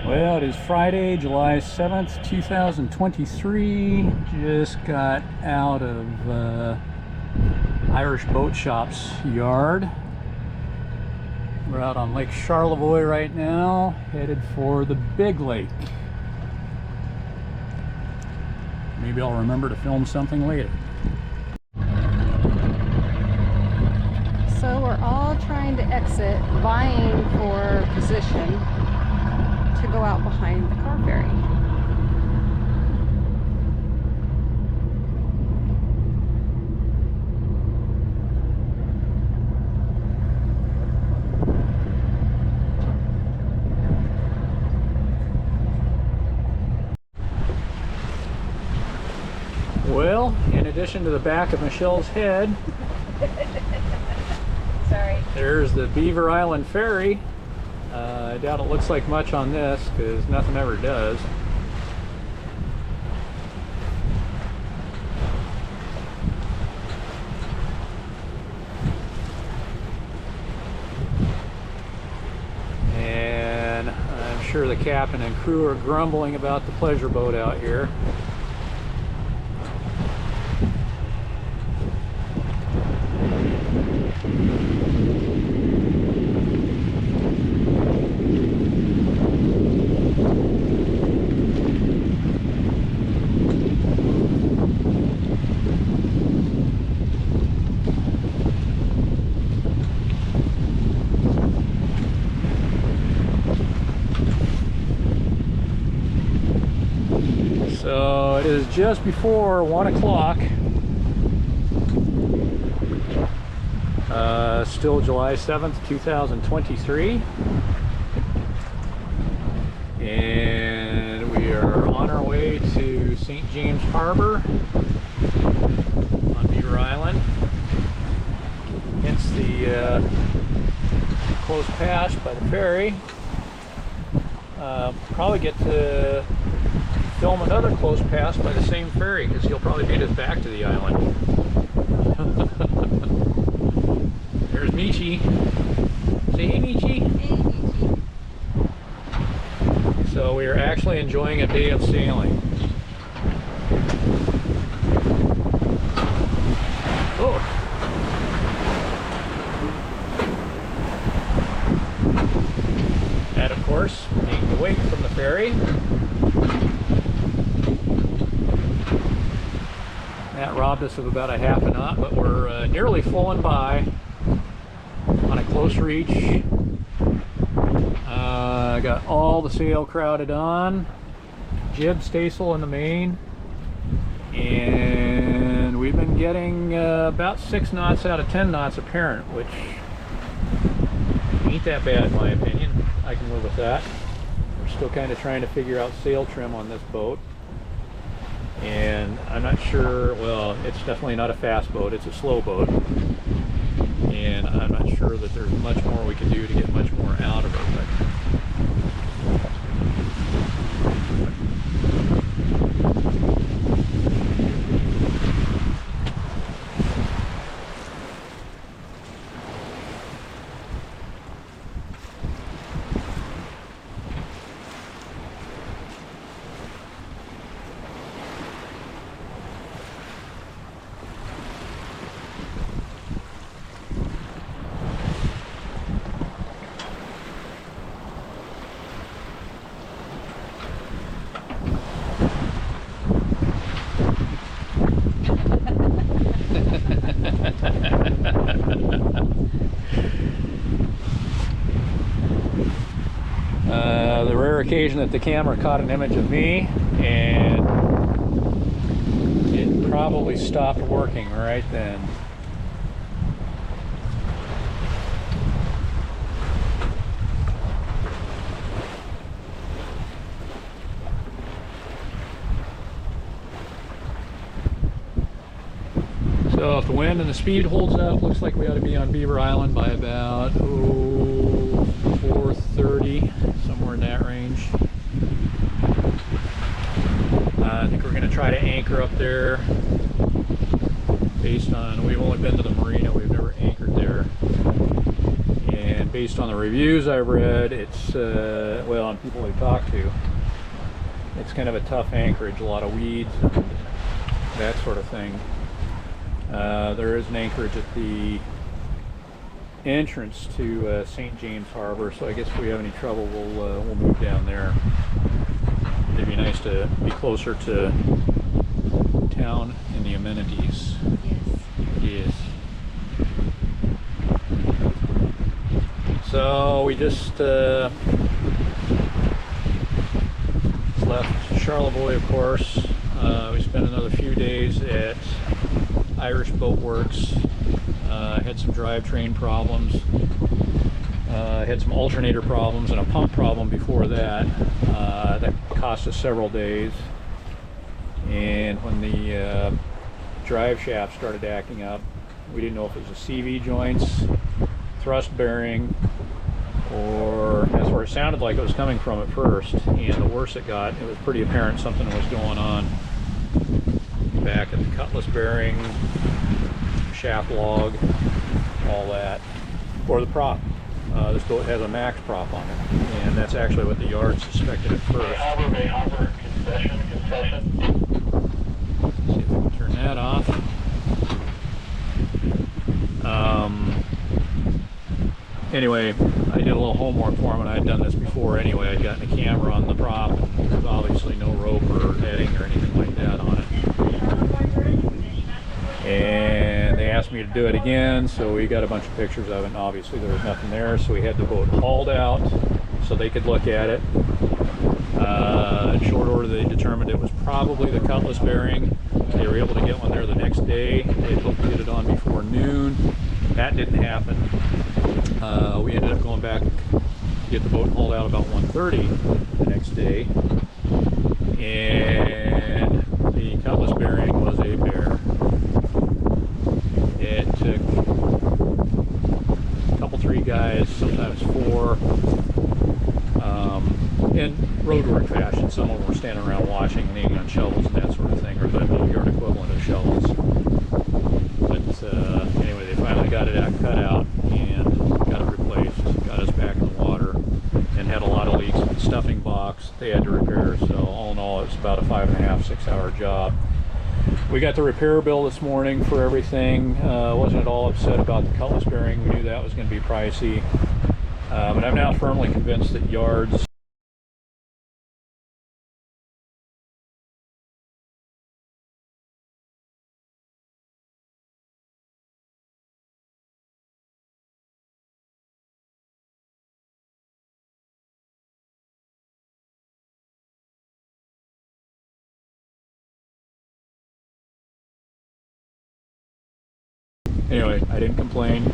Well, it is Friday, July 7th, 2023. Just got out of Irish Boat Shop's yard. We're out on Lake Charlevoix right now, headed for the big lake. Maybe I'll remember to film something later. So we're all trying to exit, vying for position to go out behind the car ferry. Well, in addition to the back of Michelle's head, Sorry. there's the Beaver Island ferry. I doubt it looks like much on this because nothing ever does. And I'm sure the captain and crew are grumbling about the pleasure boat out here. So it is just before 1 o'clock. Still July 7th, 2023. And we are on our way to St. James Harbor on Beaver Island. Hence the close pass by the ferry. Probably get to film another close pass by the same ferry because he'll probably beat us back to the island. There's Michi. Say hey, Michi. Hey, Michi. So we are actually enjoying a day of sailing. Oh. And of course, taking the wake from the ferry. That robbed us of about a half a knot, but we're nearly full and by on a close reach. Got all the sail crowded on, jib, staysail in the main, and we've been getting about 6 knots out of 10 knots apparent, which ain't that bad in my opinion. I can live with that. We're still kind of trying to figure out sail trim on this boat. And I'm not sure, well, it's definitely not a fast boat, it's a slow boat. And I'm not sure that there's much more we can do to get much more out of it. But the rare occasion that the camera caught an image of me and it probably stopped working right then. So if the wind and the speed holds up, looks like we ought to be on Beaver Island by about 4:30, somewhere in that range. I think we're going to try to anchor up there based on, we've only been to the marina, we've never anchored there. And based on the reviews I've read, it's, well, on people I've talked to, it's kind of a tough anchorage, a lot of weeds and that sort of thing. There is an anchorage at the entrance to St. James Harbor, so I guess if we have any trouble, we'll move down there. It'd be nice to be closer to town and the amenities. Yes. So we just left Charlevoix, of course. We spent another few days at Irish Boat Works. Had some drivetrain problems. Had some alternator problems and a pump problem before that. That cost us several days. And when the drive shaft started acting up, we didn't know if it was the CV joints, thrust bearing, or that's where it sounded like it was coming from at first. And the worse it got, it was pretty apparent something was going on back at the cutlass bearing, shaft log, all that. Or the prop. This boat has a max prop on it, and that's actually what the yard suspected at first. Bay Harbor, concession. See if we can turn that off. Anyway, I did a little homework for him, and I had done this before anyway. I'd gotten a camera on the prop, and there's obviously no rope or netting or anything like that on it. And they asked me to do it again, so we got a bunch of pictures of it, and obviously there was nothing there, so we had the boat hauled out so they could look at it. In short order, they determined it was probably the cutlass bearing. They were able to get one there the next day. They hoped to get it on before noon. That didn't happen. We ended up going back to get the boat hauled out about 1:30 the next day, and the cutlass bearing was a bear. It took a couple, three guys, sometimes four, in roadwork fashion. Some of them were standing around watching and leaning on shovels and that sort of thing, or the yard equivalent of shovels. But anyway, they finally got it cut out and got it replaced, got us back in the water, and had a lot of leaks in the stuffing box they had to repair. So all in all, it was about a 5.5, 6 hour job. We got the repair bill this morning for everything. Wasn't at all upset about the cutlass bearing. We knew that was going to be pricey. But I'm now firmly convinced that yards Anyway, I didn't complain.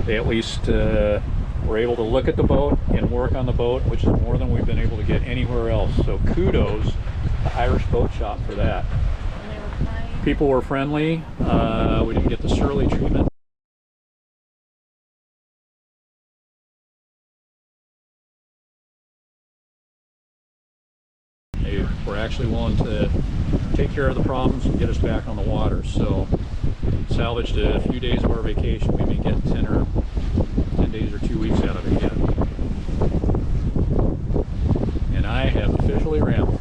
They at least were able to look at the boat and work on the boat, which is more than we've been able to get anywhere else. So kudos to Irish Boat Shop for that. People were friendly. We didn't get the surly treatment. They were actually willing to take care of the problems and get us back on the water. So salvaged a few days of our vacation. We may get 10 days or 2 weeks out of it yet. And I have officially rambled.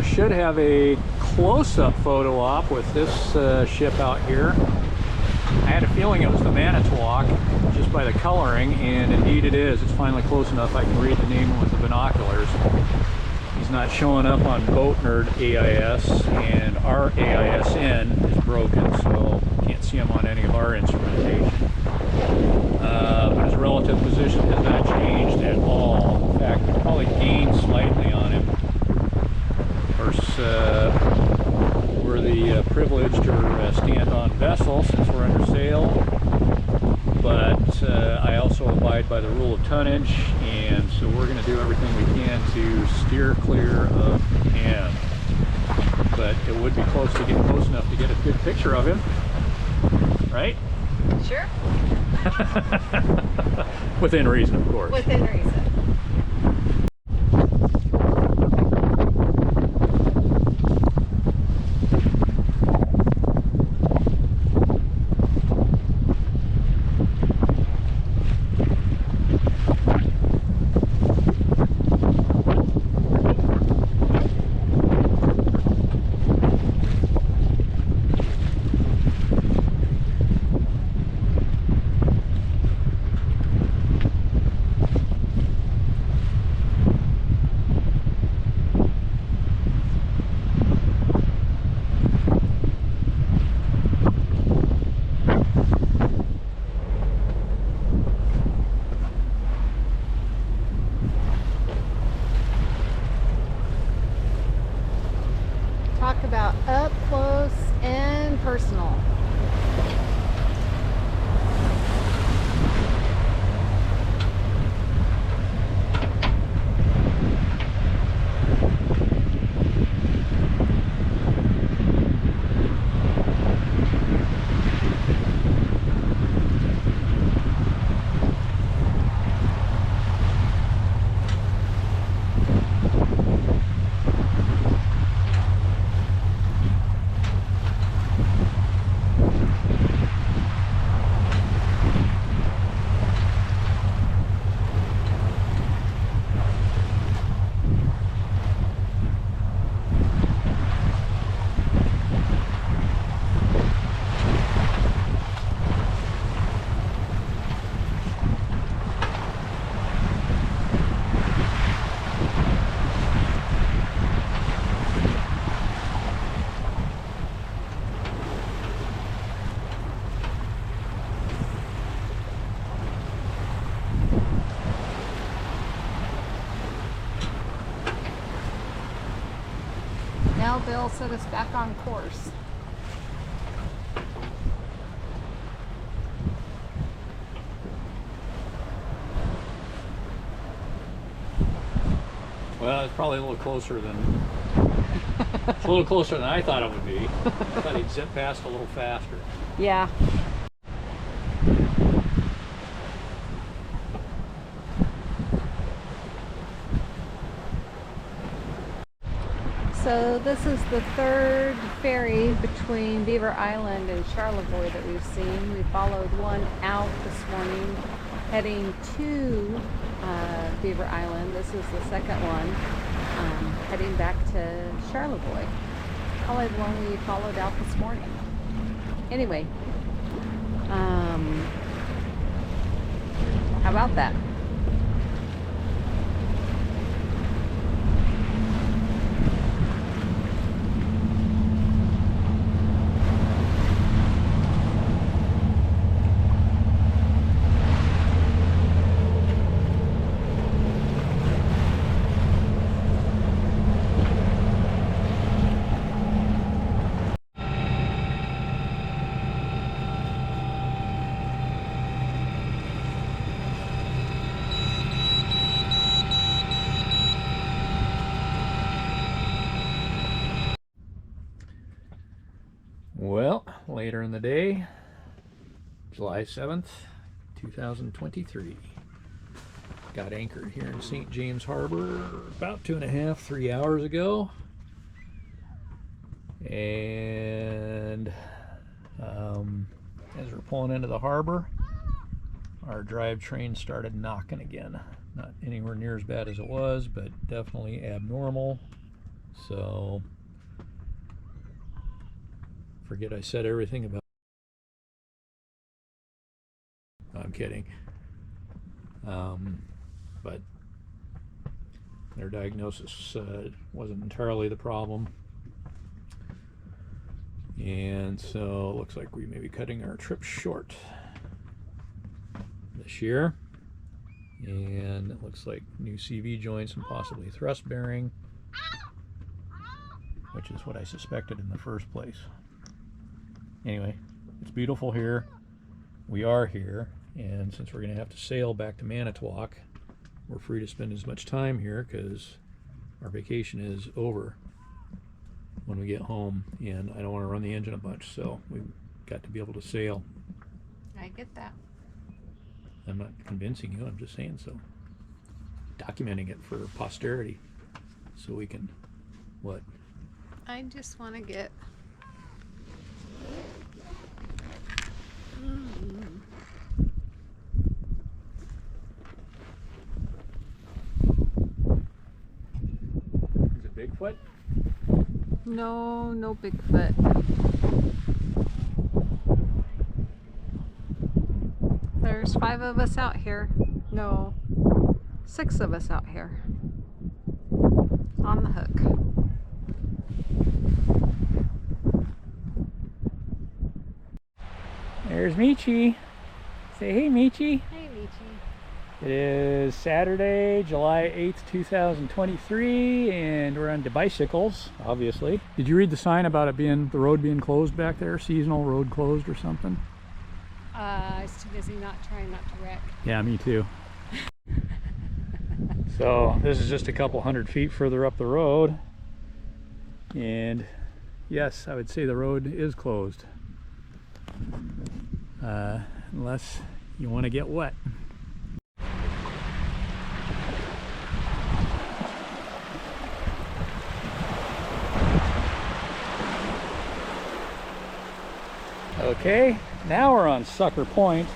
should have a close-up photo op with this ship out here. I had a feeling it was the Manitowoc just by the coloring, and indeed it is. It's finally close enough I can read the name with the binoculars. He's not showing up on Boat Nerd AIS, and our AISN is broken, so can't see him on any of our instrumentation. But his relative position has not changed at all. In fact, we probably gained slightly on him. Of course, we're the privileged or stand-on vessel since we're under sail, but I also abide by the rule of tonnage, and so we're going to do everything we can to steer clear of him. But it would be close enough to get a good picture of him, right? Sure. Within reason, of course. Within reason. Talk about up close and personal. Now they'll set us back on course. Well, it's probably a little closer than I thought it would be. I thought he'd zip past a little faster. Yeah. So this is the third ferry between Beaver Island and Charlevoix that we've seen. We followed one out this morning heading to Beaver Island. This is the second one heading back to Charlevoix. Probably the one we followed out this morning. Anyway, how about that? Well, later in the day, July 7th, 2023. Got anchored here in St. James Harbor about 2.5, 3 hours ago. And as we're pulling into the harbor, our drivetrain started knocking again. Not anywhere near as bad as it was, but definitely abnormal. So forget I said everything about. No, I'm kidding. But their diagnosis wasn't entirely the problem. And so it looks like we may be cutting our trip short this year. And it looks like new CV joints and possibly thrust bearing, which is what I suspected in the first place. Anyway, it's beautiful here. We are here, and since we're going to have to sail back to Manitowoc, we're free to spend as much time here because our vacation is over when we get home, and I don't want to run the engine a bunch, so we've got to be able to sail. I get that. I'm not convincing you, I'm just saying so. Documenting it for posterity so we can, what? I just want to get Is it Bigfoot? no Bigfoot. There's 5 of us out here. No, 6 of us out here on the hook. There's Michi. Say hey, Michi. Hey, Michi. It is Saturday, July 8th, 2023, and we're on the bicycles, obviously. Did you read the sign about it being, the road being closed back there? Seasonal road closed or something? I was too busy trying not to wreck. Yeah, me too. So this is just a couple hundred feet further up the road. And yes, I would say the road is closed. Unless you want to get wet. Okay, now we're on Sucker Point.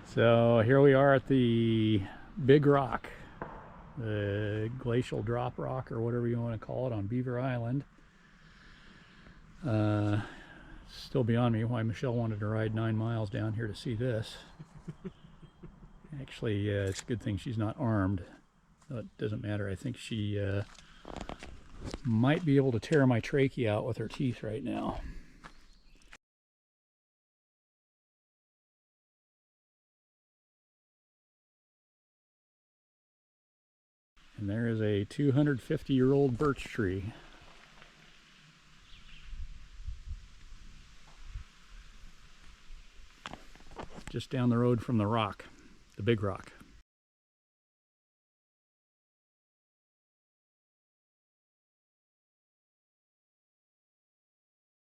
So here we are at the Big Rock, the glacial drop rock or whatever you want to call it on Beaver Island. Still beyond me why Michelle wanted to ride 9 miles down here to see this. Actually, it's a good thing she's not armed. No, it doesn't matter. I think she might be able to tear my trachea out with her teeth right now. And there is a 250-year-old birch tree. Just down the road from the rock, the Big Rock.